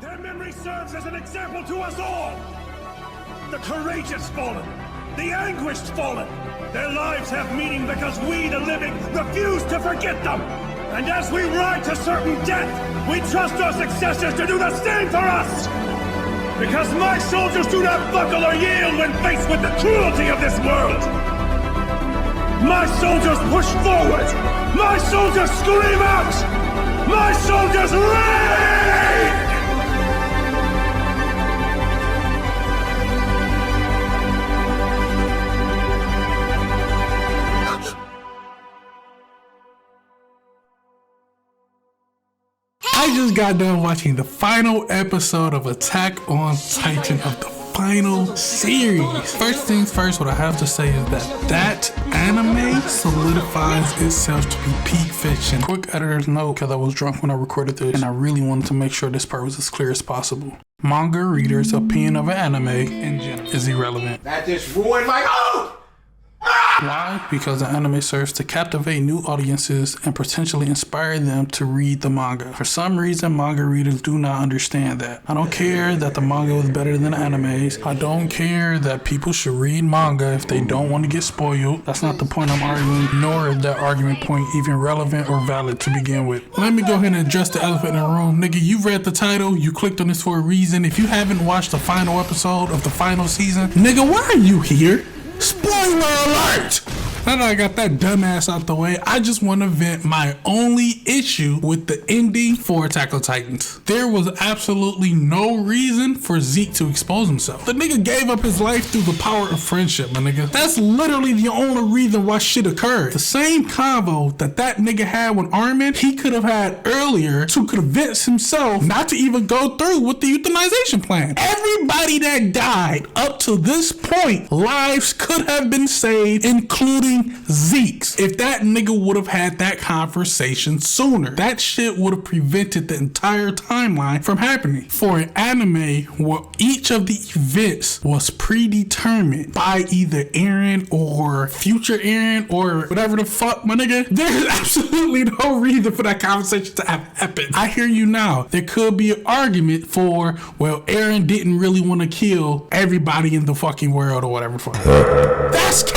Their memory serves as an example to us all. The courageous fallen, the anguished fallen. Their lives have meaning because we, the living, refuse to forget them. And as we ride to certain death, we trust our successors to do the same for us. Because my soldiers do not buckle or yield when faced with the cruelty of this world. My soldiers push forward. My soldiers scream out. My soldiers rage! I just got done watching the final episode of Attack on Titan of the final series. First things first, what I have to say is that anime solidifies itself to be peak fiction. Quick editor's note, because I was drunk when I recorded this and I really wanted to make sure this part was as clear as possible. Manga readers' opinion of an anime in general is irrelevant. That just ruined my mood! Why? Because the anime serves to captivate new audiences and potentially inspire them to read the manga. For some reason, manga readers do not understand that. I don't care that the manga was better than the animes. I don't care that people should read manga if they don't want to get spoiled. That's not the point I'm arguing, nor is that argument point even relevant or valid to begin with. Let me go ahead and address the elephant in the room. Nigga, you read the title, you clicked on this for a reason. If you haven't watched the final episode of the final season, nigga, why are you here? Spoiler alert! Now that I got that dumbass out the way, I just want to vent my only issue with the ending for Attack on Titans. There was absolutely no reason for Zeke to expose himself. The nigga gave up his life through the power of friendship, my nigga. That's literally the only reason why shit occurred. The same convo that nigga had with Armin, he could have had earlier to convince himself not to even go through with the euthanization plan. Everybody that died up to this point, lives could have been saved, including Zeke's. If that nigga would have had that conversation sooner, that shit would have prevented the entire timeline from happening. For an anime where each of the events was predetermined by either Eren or future Eren or whatever the fuck, my nigga, there's absolutely no reason for that conversation to have happened. I hear you now. There could be an argument for, well, Eren didn't really want to kill everybody in the fucking world or whatever the fuck. That's cap!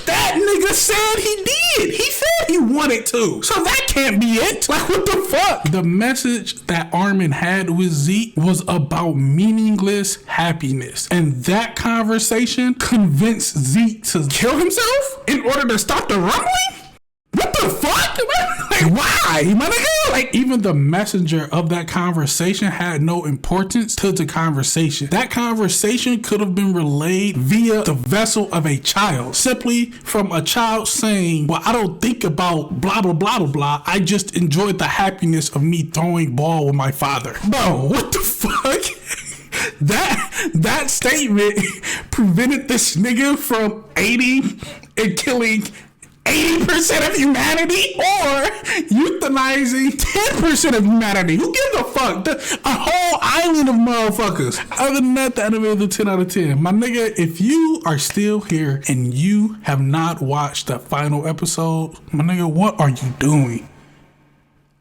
That nigga said he did. He said he wanted to. So that can't be it. Like, what the fuck? The message that Armin had with Zeke was about meaningless happiness. And that conversation convinced Zeke to kill himself in order to stop the rumbling? What the fuck? Like, why? My nigga? Like, even the messenger of that conversation had no importance to the conversation. That conversation could have been relayed via the vessel of a child. Simply from a child saying, well, I don't think about blah, blah, blah, blah, blah. I just enjoyed the happiness of me throwing ball with my father. Bro, what the fuck? That statement prevented this nigga from aiding and killing 80% of humanity or euthanizing 10% of humanity. Who gives a fuck? A whole island of motherfuckers. Other than that, the anime is a 10 out of 10. My nigga, if you are still here and you have not watched the final episode, my nigga, what are you doing?